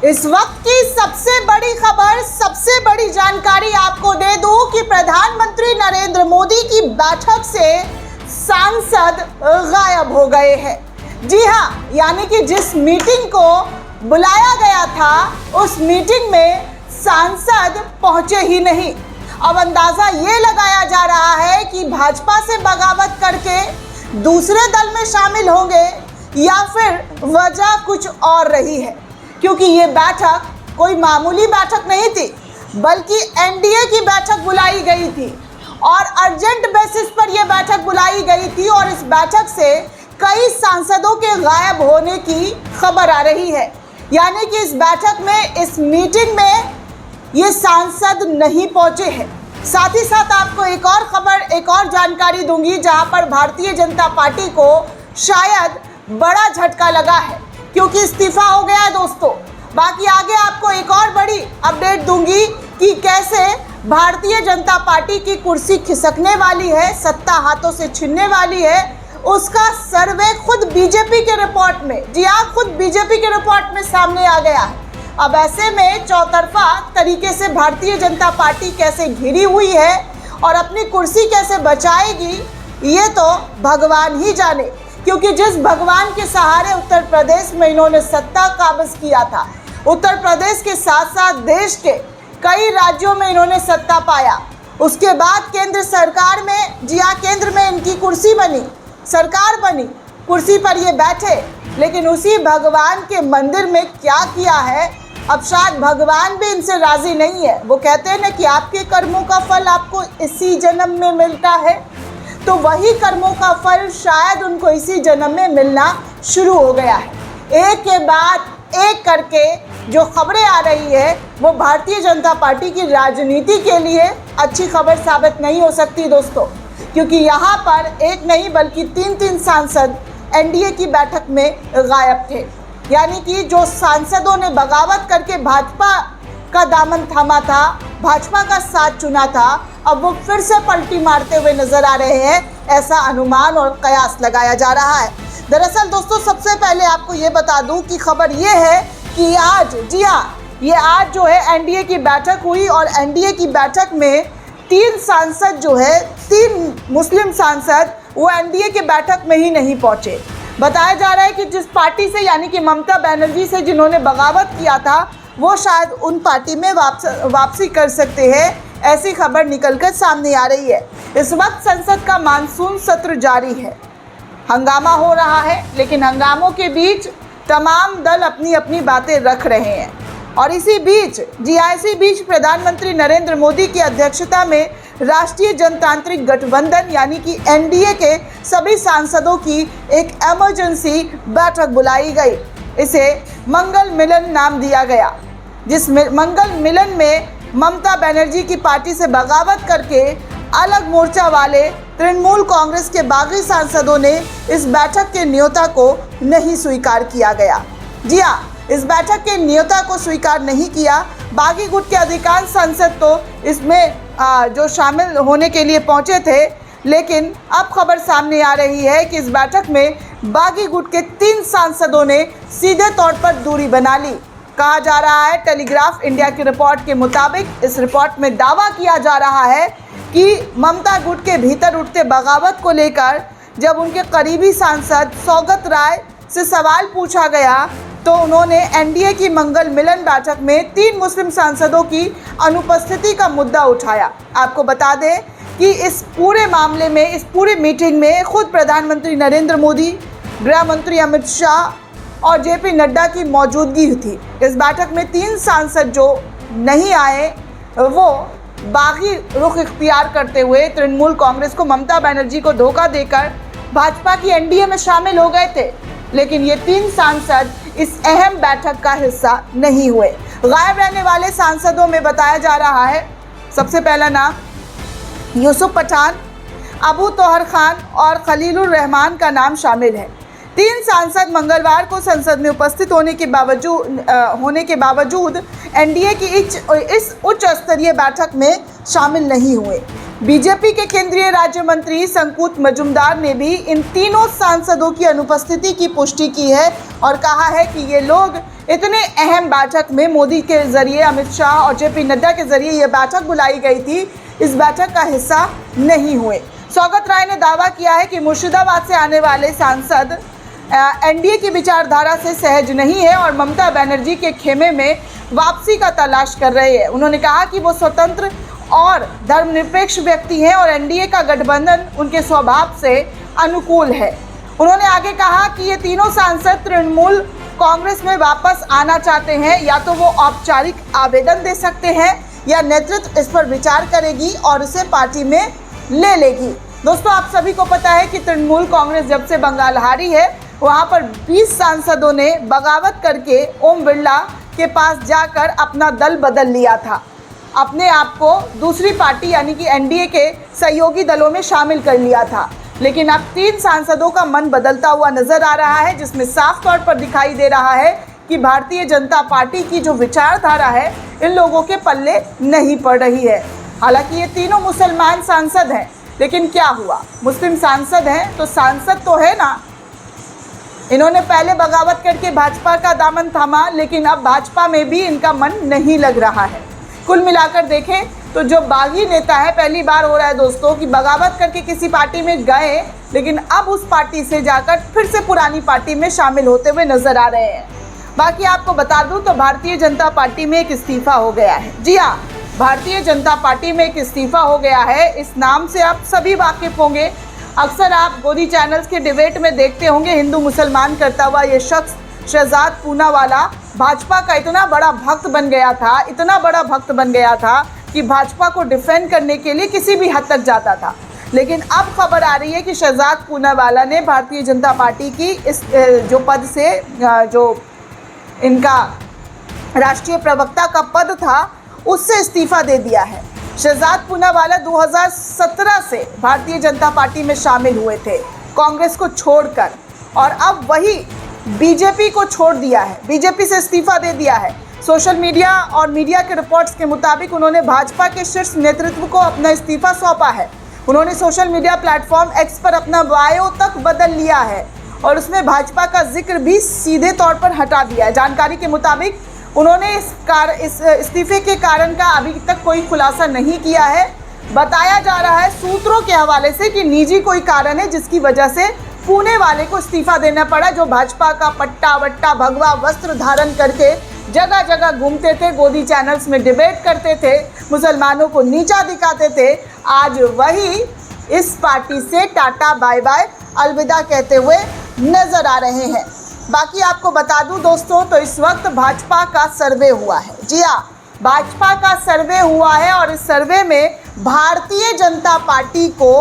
इस वक्त की सबसे बड़ी खबर, सबसे बड़ी जानकारी आपको दे दूं कि प्रधानमंत्री नरेंद्र मोदी की बैठक से सांसद गायब हो गए हैं। जी हां, यानी कि जिस मीटिंग को बुलाया गया था उस मीटिंग में सांसद पहुंचे ही नहीं। अब अंदाजा ये लगाया जा रहा है कि भाजपा से बगावत करके दूसरे दल में शामिल होंगे या फिर वजह कुछ और रही है, क्योंकि ये बैठक कोई मामूली बैठक नहीं थी, बल्कि एनडीए की बैठक बुलाई गई थी और अर्जेंट बेसिस पर यह बैठक बुलाई गई थी और इस बैठक से कई सांसदों के गायब होने की खबर आ रही है। यानी कि इस बैठक में, इस मीटिंग में ये सांसद नहीं पहुंचे हैं। साथ ही साथ आपको एक और खबर, एक और जानकारी दूंगी जहां पर भारतीय जनता पार्टी को शायद बड़ा झटका लगा है, क्योंकि इस्तीफा हो गया है दोस्तों। बाकी आगे आपको एक और बड़ी अपडेट दूंगी कि कैसे भारतीय जनता पार्टी की कुर्सी खिसकने वाली है, सत्ता हाथों से छीनने वाली है। उसका सर्वे खुद बीजेपी के रिपोर्ट में, जी हाँ, खुद बीजेपी के रिपोर्ट में सामने आ गया है। अब ऐसे में चौतरफा तरीके से भारतीय जनता पार्टी कैसे घिरी हुई है और अपनी कुर्सी कैसे बचाएगी, ये तो भगवान ही जाने। क्योंकि जिस भगवान के सहारे उत्तर प्रदेश में इन्होंने सत्ता काबिज किया था, उत्तर प्रदेश के साथ साथ देश के कई राज्यों में इन्होंने सत्ता पाया। उसके बाद केंद्र सरकार में, जी हाँ, केंद्र में इनकी कुर्सी बनी, सरकार बनी, कुर्सी पर ये बैठे। लेकिन उसी भगवान के मंदिर में क्या किया है, अब शायद भगवान भी इनसे राजी नहीं है। वो कहते हैं ना कि आपके कर्मों का फल आपको इसी जन्म में मिलता है, तो वही कर्मों का फल शायद उनको इसी जन्म में मिलना शुरू हो गया है। एक के बाद एक करके जो खबरें आ रही है वो भारतीय जनता पार्टी की राजनीति के लिए अच्छी खबर साबित नहीं हो सकती दोस्तों, क्योंकि यहाँ पर एक नहीं बल्कि तीन सांसद एनडीए की बैठक में गायब थे। यानी कि जो सांसदों ने बगावत करके भाजपा का दामन थामा था, भाजपा का साथ चुना था, अब वो फिर से पलटी मारते हुए नजर आ रहे हैं, ऐसा अनुमान और कयास लगाया जा रहा है। दरअसल दोस्तों, सबसे पहले आपको ये बता दूं कि खबर ये है कि आज, जी हाँ, ये आज जो है एनडीए की बैठक हुई और एनडीए की बैठक में 3 सांसद जो है, 3 मुस्लिम सांसद वो एनडीए की बैठक में ही नहीं पहुंचे। बताया जा रहा है कि जिस पार्टी से, यानी कि ममता बनर्जी से जिन्होंने बगावत किया था, वो शायद उन पार्टी में वापसी कर सकते हैं, ऐसी खबर निकलकर सामने आ रही है। इस वक्त संसद का मानसून सत्र जारी है, हंगामा हो रहा है, लेकिन हंगामों के बीच तमाम दल अपनी अपनी बातें रख रहे हैं। और इसी बीच, जी हाँ, इसी बीच प्रधानमंत्री नरेंद्र मोदी की अध्यक्षता में राष्ट्रीय जनतांत्रिक गठबंधन यानी कि एनडीए के सभी सांसदों की एक इमरजेंसी बैठक बुलाई गई। इसे मंगल मिलन नाम दिया गया, जिसमें मंगल मिलन में ममता बनर्जी की पार्टी से बगावत करके अलग मोर्चा वाले तृणमूल कांग्रेस के बागी सांसदों ने इस बैठक के न्योता को नहीं स्वीकार किया गया। जी हाँ, इस बैठक के न्योता को स्वीकार नहीं किया। बागी गुट के अधिकांश सांसद तो इसमें जो शामिल होने के लिए पहुंचे थे, लेकिन अब खबर सामने आ रही है कि इस बैठक में बागी गुट के 3 सांसदों ने सीधे तौर पर दूरी बना ली। कहा जा रहा है, टेलीग्राफ इंडिया की रिपोर्ट के मुताबिक इस रिपोर्ट में दावा किया जा रहा है कि ममता गुट के भीतर उठते बगावत को लेकर जब उनके करीबी सांसद सौगत राय से सवाल पूछा गया तो उन्होंने एनडीए की मंगल मिलन बैठक में 3 मुस्लिम सांसदों की अनुपस्थिति का मुद्दा उठाया। आपको बता दें कि इस पूरे मामले में, इस पूरी मीटिंग में खुद प्रधानमंत्री नरेंद्र मोदी, गृह मंत्री अमित शाह और जेपी नड्डा की मौजूदगी थी। इस बैठक में 3 सांसद जो नहीं आए वो बागी रुख इख्तियार करते हुए तृणमूल कांग्रेस को, ममता बनर्जी को धोखा देकर भाजपा की एनडीए में शामिल हो गए थे। लेकिन ये 3 सांसद इस अहम बैठक का हिस्सा नहीं हुए। गायब रहने वाले सांसदों में बताया जा रहा है, सबसे पहला नाम यूसुफ पठान, अबू तोहर खान और खलीलुर रहमान का नाम शामिल है। 3 सांसद मंगलवार को संसद में उपस्थित होने के बावजूद एनडीए की इस उच्च स्तरीय बैठक में शामिल नहीं हुए। बीजेपी के केंद्रीय राज्य मंत्री संकुत मजुमदार ने भी इन तीनों सांसदों की अनुपस्थिति की पुष्टि की है और कहा है कि ये लोग इतने अहम बैठक में मोदी के जरिए, अमित शाह और जेपी नड्डा के जरिए यह बैठक बुलाई गई थी, इस बैठक का हिस्सा नहीं हुए। सौगत राय ने दावा किया है कि मुर्शिदाबाद से आने वाले सांसद एनडीए की विचारधारा से सहज नहीं है और ममता बनर्जी के खेमे में वापसी का तलाश कर रहे हैं। उन्होंने कहा कि वो स्वतंत्र और धर्मनिरपेक्ष व्यक्ति हैं और एनडीए का गठबंधन उनके स्वभाव से अनुकूल है। उन्होंने आगे कहा कि ये तीनों सांसद तृणमूल कांग्रेस में वापस आना चाहते हैं, या तो वो औपचारिक आवेदन दे सकते हैं या नेतृत्व इस पर विचार करेगी और उसे पार्टी में ले लेगी। दोस्तों, आप सभी को पता है कि तृणमूल कांग्रेस जब से बंगाल हारी है, वहां पर 20 सांसदों ने बगावत करके ओम बिरला के पास जाकर अपना दल बदल लिया था, अपने आप को दूसरी पार्टी यानी कि एनडीए के सहयोगी दलों में शामिल कर लिया था। लेकिन अब 3 सांसदों का मन बदलता हुआ नजर आ रहा है, जिसमें साफ तौर पर दिखाई दे रहा है कि भारतीय जनता पार्टी की जो विचारधारा है इन लोगों के पल्ले नहीं पड़ रही है। हालांकि ये तीनों मुसलमान सांसद हैं, लेकिन क्या हुआ, मुस्लिम सांसद हैं तो सांसद तो है ना। इन्होंने पहले बगावत करके भाजपा का दामन थामा, लेकिन अब भाजपा में भी इनका मन नहीं लग रहा है। कुल मिलाकर देखें तो जो बागी नेता है, पहली बार हो रहा है दोस्तों कि बगावत करके किसी पार्टी में गए, लेकिन अब उस पार्टी से जाकर फिर से पुरानी पार्टी में शामिल होते हुए नजर आ रहे हैं। बाकी आपको बता दूं तो भारतीय जनता पार्टी में एक इस्तीफा हो गया है। जी हाँ, भारतीय जनता पार्टी में एक इस्तीफा हो गया है। इस नाम से आप सभी वाकिफ होंगे। अक्सर आप गोदी चैनल्स के डिबेट में देखते होंगे हिंदू मुसलमान करता हुआ ये शख्स शहजाद पूनावाला भाजपा का इतना बड़ा भक्त बन गया था, इतना बड़ा भक्त बन गया था कि भाजपा को डिफेंड करने के लिए किसी भी हद तक जाता था। लेकिन अब खबर आ रही है कि शहजाद पूनावाला ने भारतीय जनता पार्टी की इस जो पद से, जो इनका राष्ट्रीय प्रवक्ता का पद था, उससे इस्तीफा दे दिया है। शहजाद पूनावाला 2017 से भारतीय जनता पार्टी में शामिल हुए थे कांग्रेस को छोड़कर, और अब वही बीजेपी को छोड़ दिया है, बीजेपी से इस्तीफा दे दिया है। सोशल मीडिया और मीडिया के रिपोर्ट्स के मुताबिक उन्होंने भाजपा के शीर्ष नेतृत्व को अपना इस्तीफा सौंपा है। उन्होंने सोशल मीडिया प्लेटफॉर्म एक्स पर अपना बायो तक बदल लिया है और उसमें भाजपा का जिक्र भी सीधे तौर पर हटा दिया है। जानकारी के मुताबिक उन्होंने इस इस्तीफे के कारण का अभी तक कोई खुलासा नहीं किया है। बताया जा रहा है सूत्रों के हवाले से कि निजी कोई कारण है जिसकी वजह से पुणे वाले को इस्तीफा देना पड़ा, जो भाजपा का पट्टा वट्टा भगवा वस्त्र धारण करके जगह जगह घूमते थे, गोदी चैनल्स में डिबेट करते थे, मुसलमानों को नीचा दिखाते थे। आज वही इस पार्टी से टाटा बाय बाय अलविदा कहते हुए नजर आ रहे हैं। बाकी आपको बता दूं दोस्तों, तो इस वक्त भाजपा का सर्वे हुआ है। जी हाँ, भाजपा का सर्वे हुआ है और इस सर्वे में भारतीय जनता पार्टी को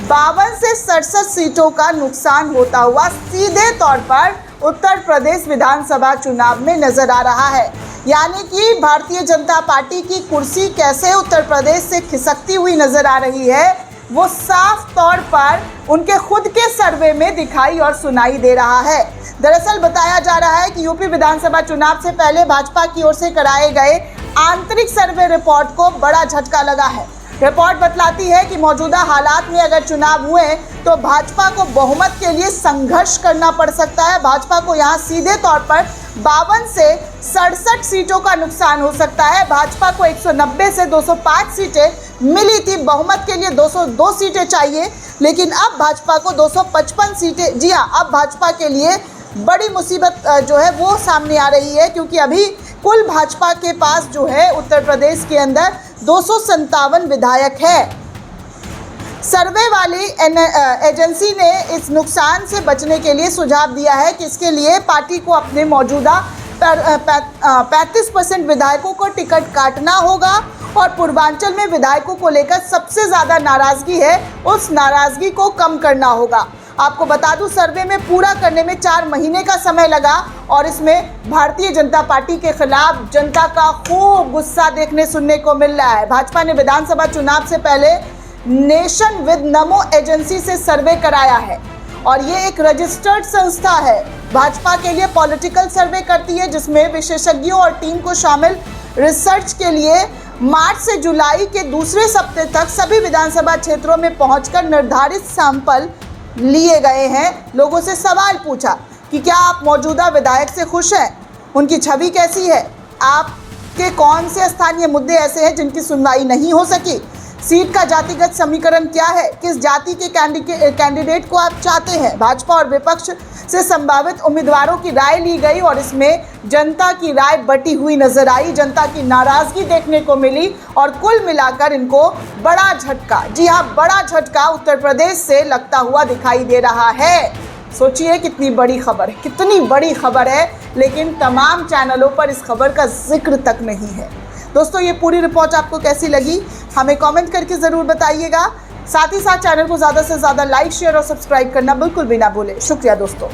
52 से 67 सीटों का नुकसान होता हुआ सीधे तौर पर उत्तर प्रदेश विधानसभा चुनाव में नजर आ रहा है। यानी कि भारतीय जनता पार्टी की कुर्सी कैसे उत्तर प्रदेश से खिसकती हुई नजर आ रही है, वो साफ तौर पर उनके खुद के सर्वे में दिखाई और सुनाई दे रहा है। दरअसल बताया जा रहा है कि यूपी विधानसभा चुनाव से पहले भाजपा की ओर से कराए गए आंतरिक सर्वे रिपोर्ट को बड़ा झटका लगा है। रिपोर्ट बतलाती है कि मौजूदा हालात में अगर चुनाव हुए तो भाजपा को बहुमत के लिए संघर्ष करना पड़ सकता है। भाजपा को यहां सीधे तौर पर 52 से 67 सीटों का नुकसान हो सकता है। भाजपा को 190 से 205 सीटें मिली थी, बहुमत के लिए 202 सीटें चाहिए, लेकिन अब भाजपा को 255 सीटें, जी हाँ, अब भाजपा के लिए बड़ी मुसीबत जो है वो सामने आ रही है, क्योंकि अभी कुल भाजपा के पास जो है उत्तर प्रदेश के अंदर 257 विधायक है। सर्वे वाली एजेंसी ने इस नुकसान से बचने के लिए सुझाव दिया है कि इसके लिए पार्टी को अपने मौजूदा 35% विधायकों को टिकट काटना होगा और पूर्वांचल में विधायकों को लेकर सबसे ज़्यादा नाराज़गी है, उस नाराज़गी को कम करना होगा। आपको बता दूं, सर्वे में पूरा करने में 4 महीने का समय लगा और इसमें भारतीय जनता पार्टी के खिलाफ जनता का खूब गुस्सा देखने सुनने को मिल रहा है। भाजपा ने विधानसभा चुनाव से पहले नेशन विद नमो एजेंसी से सर्वे कराया है और ये एक रजिस्टर्ड संस्था है। भाजपा के लिए पॉलिटिकल सर्वे करती है, जिसमें विशेषज्ञों और टीम को शामिल रिसर्च के लिए मार्च से जुलाई के दूसरे सप्ताह तक सभी विधानसभा क्षेत्रों में पहुंचकर निर्धारित सैंपल लिए गए हैं। लोगों से सवाल पूछा कि क्या आप मौजूदा विधायक से खुश हैं, उनकी छवि कैसी है? आपके कौन से स्थानीय मुद्दे ऐसे हैं जिनकी सुनवाई नहीं हो सकी? सीट का जातिगत समीकरण क्या है? किस जाति के कैंडिडेट को आप चाहते हैं? भाजपा और विपक्ष से संभावित उम्मीदवारों की राय ली गई और इसमें जनता की राय बटी हुई नजर आई, जनता की नाराजगी देखने को मिली और कुल मिलाकर इनको बड़ा झटका, जी हाँ बड़ा झटका उत्तर प्रदेश से लगता हुआ दिखाई दे रहा है। सोचिए कितनी बड़ी खबर है, कितनी बड़ी खबर है, लेकिन तमाम चैनलों पर इस खबर का जिक्र तक नहीं है। दोस्तों ये पूरी रिपोर्ट आपको कैसी लगी हमें कमेंट करके ज़रूर बताइएगा। साथ ही साथ चैनल को ज़्यादा से ज़्यादा लाइक, शेयर और सब्सक्राइब करना बिल्कुल भी ना भूलें। शुक्रिया दोस्तों।